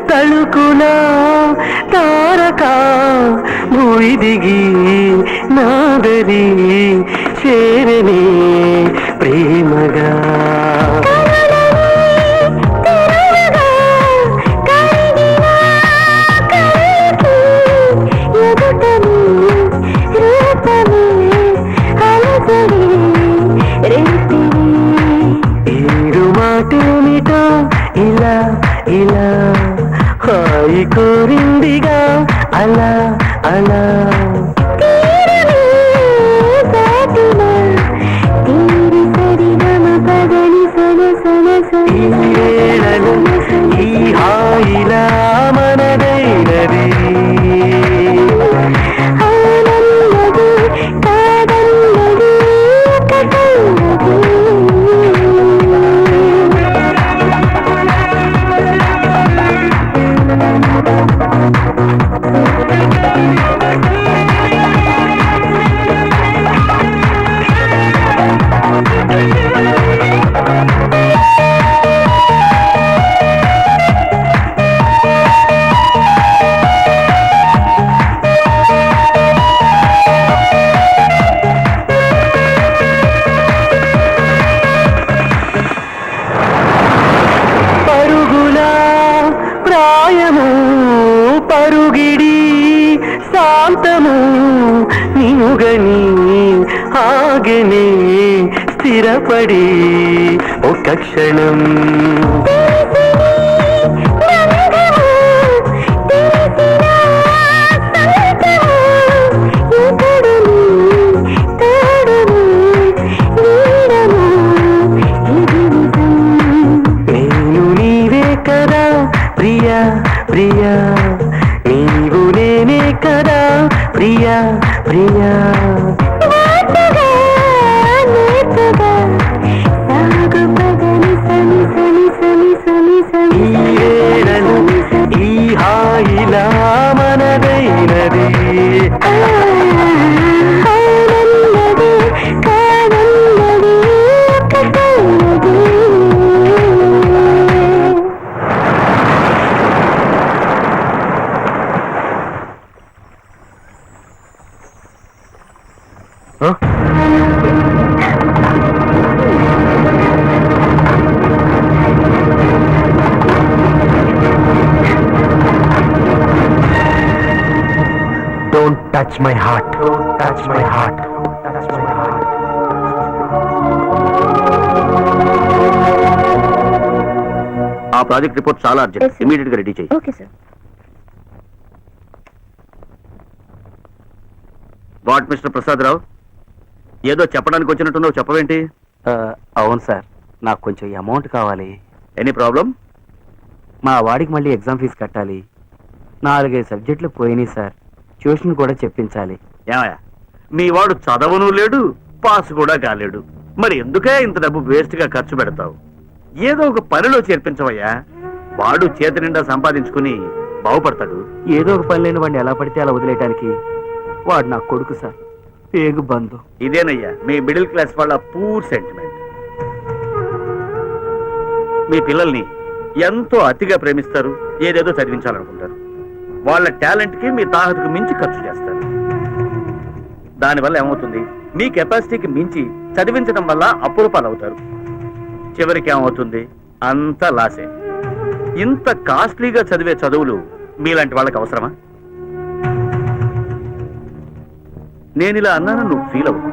తళుకులా తారక భూమి దిగి నాదరి చేరని ప్రేమగా ఏడు మాటేమిటో ఇలా ఇలా హాయి కోరిందిగా అలా అలా ఈ హాయిలా మనదైనది పరుగిడి శాంతము నిముగని ఆగనే స్థిరపడి ఒక క్షణం నేను నీవే కదా ప్రియా ప్రియా నీవు నేనే కదా ప్రియా ప్రియా ఈ హాయిలా మనదైనది Don't touch my heart. Don't touch my heart. Touch my heart. ఆ ప్రాజెక్ట్ రిపోర్ట్ చాలా Yes, అర్జెంట్, sir. ఇమీడియట్ గా రెడీ చేయి. Okay sir. What mister Prasad Rao, ఏదో చెప్పడానికి వచ్చినట్టున్నావు, చెప్పవేంటి? అవును సార్, నాకు కొంచెం అమౌంట్ కావాలి. Any problem? మా వాడికి మళ్ళీ ఎగ్జామ్ ఫీజు కట్టాలి. 4-5 సబ్జెక్టులు పోయినాయి సార్. ట్యూషన్ కూడా చెప్పించాలి. ఏమయ్యా, మీ వాడు చదవను లేడు, పాస్ కూడా కాలేడు, మరి ఎందుకే ఇంత డబ్బు వేస్ట్ గా ఖర్చు పెడతావు? ఏదో ఒక పనిలో చేర్పించవయ్యా, వాడు చేతి నిండా సంపాదించుకుని బాగుపడతాడు. ఏదో ఒక పని లేని వాడిని ఎలా పడితే అలా వదిలేయడానికి వాడు నా కొడుకు సార్, పేగు బంధు. ఇదేనయ్యా మీ మిడిల్ క్లాస్ వాళ్ళ పూర్ సెంటిమెంట్. మీ పిల్లల్ని ఎంతో అతిగా ప్రేమిస్తారు, ఏదేదో చదివించాలనుకుంటారు. వాళ్ళ టాలెంట్ కి మీ తాహతుకు మించి ఖర్చు చేస్తారు. దానివల్ల ఏమవుతుంది, మీ కెపాసిటీకి మించి చదివించడం వల్ల అప్పుల పాలవుతారు. చివరికి ఏమవుతుంది, అంతా లాసే. ఇంత కాస్ట్లీగా చదివే చదువులు మీలాంటి వాళ్ళకి అవసరమా? నేను ఇలా అన్నాను, నువ్వు ఫీల్ అవ్వు.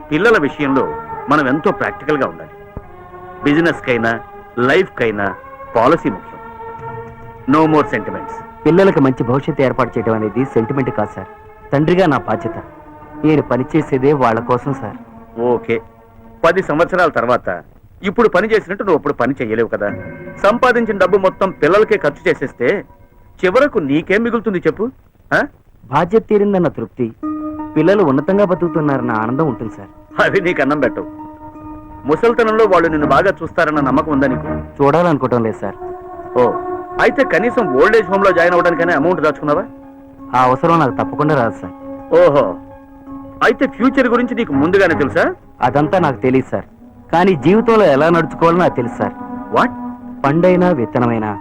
పిల్లల విషయంలో మనం ఎంతో ప్రాక్టికల్ గా ఉండాలి. బిజినెస్ కైనా లైఫ్ కైనా పాలసీ ముఖ్యం. No more sentiments. పిల్లలకు మంచి భవిష్యత్తు ఏర్పాటు చేయడం అనేది సెంటిమెంట్ కాదు సార్, తండ్రిగా నా బాధ్యత. నేను పనిచేసేదే వాళ్ళ కోసం సార్. ఓకే, 10 సంవత్సరాల తర్వాత ఇప్పుడు పని చేసినట్టు నువ్వు అప్పుడు పని చేయలేవు కదా. సంపాదించిన డబ్బు మొత్తం పిల్లలకే ఖర్చు చేసేస్తే చివరకు నీకేం మిగులుతుంది చెప్పు? బాధ్యత తీరిందన్న తృప్తి, పిల్లలు ఉన్నతంగా బతుకుతున్నారన్న ఆనందం ఉంటుంది సార్. అది నీకు అన్నం పెట్టవు. ముసల్తనంలో వాళ్ళు నిన్ను బాగా చూస్తారన్న నమ్మకం ఉందా నీకు? చూడాలనుకోవటం లేదు సార్. ఓ, అయితే కనీసం ఓల్డ్ ఏజ్ హోమ్ లో జాయిన్ అవ్వడానికైనా అమౌంట్ దాచుకున్నావా? ఆ అవసరం నాకు తప్పకుండా రాదు సార్. ఓహో, అయితే ఫ్యూచర్ గురించి నీకు ముందుగానే తెలుసా? అదంతా నాకు తెలియదు సార్, కానీ జీవితంలో ఎలా నడుచుకోవాలో నాకు తెలుసు సార్. వాట్? పండైనా విత్తనమైనా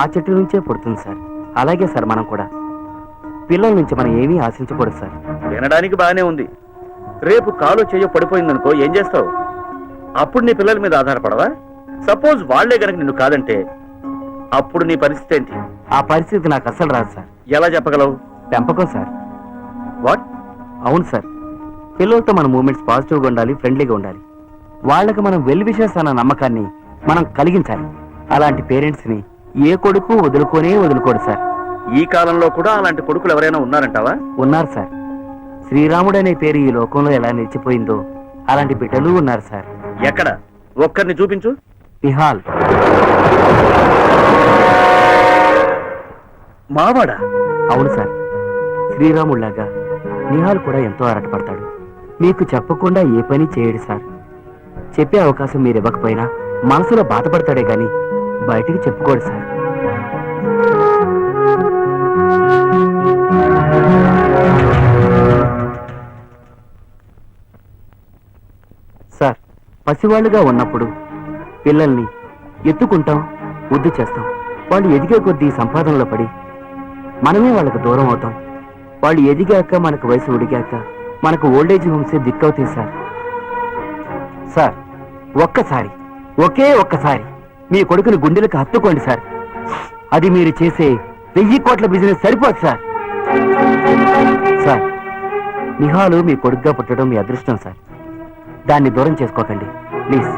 ఆ చెట్టు నుంచే పుడుతుంది సార్. అలాగే సార్ మనం కూడా పిల్లల నుంచి మనం ఏమీ ఆశించకూడదు సార్. వినడానికి బాగానే ఉంది. రేపు కాలు చెయ్యో పడిపోయిందనుకో, ఏం చేస్తావు? అప్పుడు నీ పిల్లల మీద ఆధారపడవా? సపోజ్ వాళ్లే గనక నిన్ను కాదంటే అప్పుడు నీ పరిస్థితి ఏంటి? ఆ పరిస్థితి నాకు అసలు రాదు సార్. ఎలా చెప్పగలవు? పెంపకం సార్. వాట్? అవును సార్, పిల్లలతో మన మూమెంట్స్ పాజిటివ్గా ఉండాలి, ఫ్రెండ్లీగా ఉండాలి. వాళ్ళకి మనం వెల్ విషెస్ అన్న నమ్మకాన్ని మనం కలిగించాలి. అలాంటి పేరెంట్స్ ని ఏ కొడుకు వదులుకోడు సార్. ఈ కాలంలో కూడా అలాంటి కొడుకులు ఎవరైనా ఉన్నారంటావా? ఉన్నారు సార్. శ్రీరాముడు అనే పేరు ఈ లోకంలో ఎలా నిలిచిపోయిందో అలాంటి బిడ్డలు ఉన్నారు సార్. ఎక్కడ? ఒక్కరిని చూపించు. నిహాల్. మావాడా? అవును సార్, శ్రీరాముళ్లాగా నిహాల్ కూడా ఎంతో ఆరాటపడతాడు. మీకు చెప్పకుండా ఏ పని చేయడు సార్. చెప్పే అవకాశం మీరు ఇవ్వకపోయినా మనసులో బాధపడతాడే గాని బయటికి చెప్పుకోడు సార్. సార్, పసివాళ్లుగా ఉన్నప్పుడు పిల్లల్ని ఎత్తుకుంటాం, ముద్దు చేస్తాం. వాళ్ళు ఎదిగే కొద్దీ సంపాదనలో పడి మనమే వాళ్ళకు దూరం అవుతాం. వాళ్ళు ఎదిగాక మనకు వయసు ఉడిగాక మనకు ఓల్డేజ్ హోమ్సే దిక్కవుతాయి సార్. సార్, ఒకే ఒక్కసారి మీ కొడుకుని గుండెలకు హత్తుకోండి సార్. అది మీరు చేసే 1000 కోట్ల బిజినెస్ సరిపోదు సార్. సార్, నిహాలు మీ కొడుకుగా పుట్టడం మీ అదృష్టం సార్. దాన్ని దూరం చేసుకోకండి ప్లీజ్.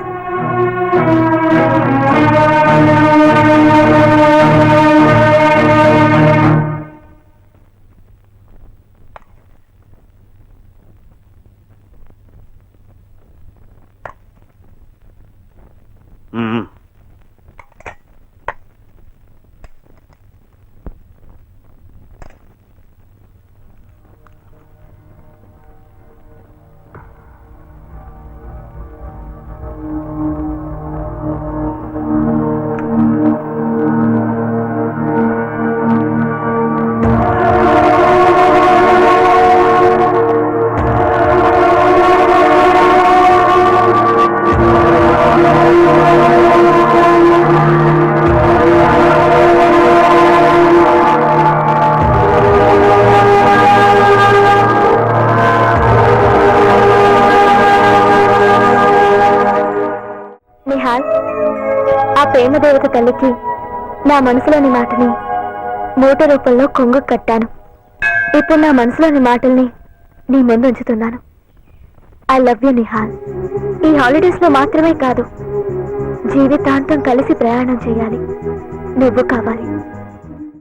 ఆ ప్రేమదేవత తల్లికి నా మనసులోని మాటని మూట రూపంలో కొంగు కట్టాను. ఇప్పుడు నా మనసులోని మాటల్ని నీ ముందు ఉంచుతున్నాను. I love you Nihal. ఈ హాలిడేస్ లో మాత్రమే కాదు, జీవితాంతం కలిసి ప్రయాణం చేయాలి. నువ్వు కావాలి.